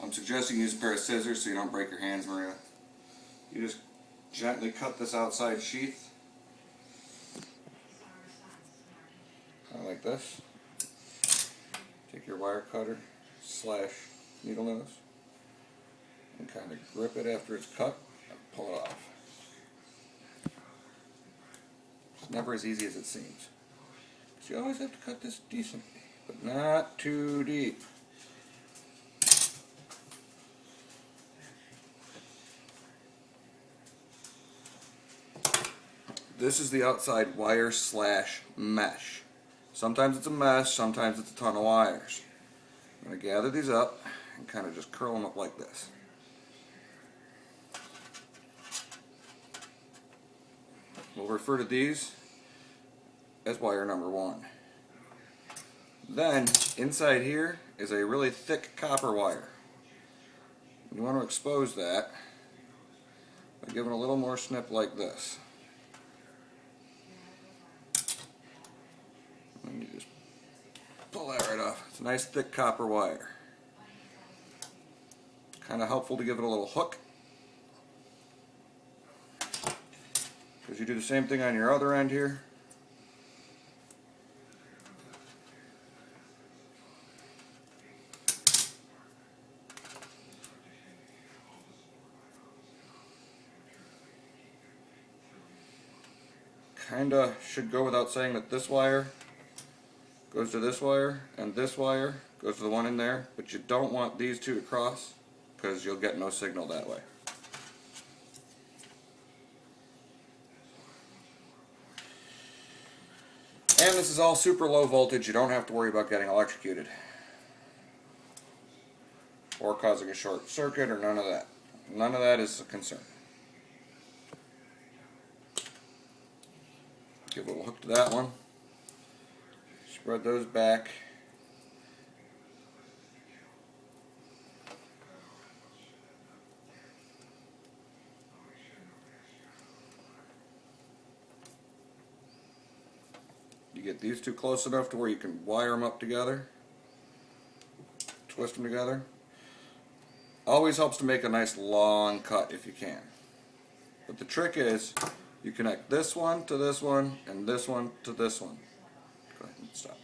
I'm suggesting you use a pair of scissors so you don't break your hands, Maria. You just gently cut this outside sheath, kind of like this. Take your wire cutter / needle nose and kind of grip it after it's cut and pull it off. It's never as easy as it seems. So you always have to cut this decently, but not too deep. This is the outside wire / mesh. Sometimes it's a mesh, sometimes it's a ton of wires. I'm going to gather these up and kind of just curl them up like this. We'll refer to these as wire number 1. Then, inside here is a really thick copper wire. You want to expose that by giving a little more snip like this. And you just pull that right off. It's a nice thick copper wire. Kind of helpful to give it a little hook, because you do the same thing on your other end here. Kinda should go without saying that this wire goes to this wire and this wire goes to the one in there, but you don't want these two to cross because you'll get no signal that way. And this is all super low voltage. You don't have to worry about getting electrocuted or causing a short circuit or none of that. None of that is a concern. Give a little hook to that one. Spread those back. You get these two close enough to where you can wire them up together, twist them together. Always helps to make a nice long cut if you can. But the trick is, you connect this one to this one and this one to this one. Go ahead and stop.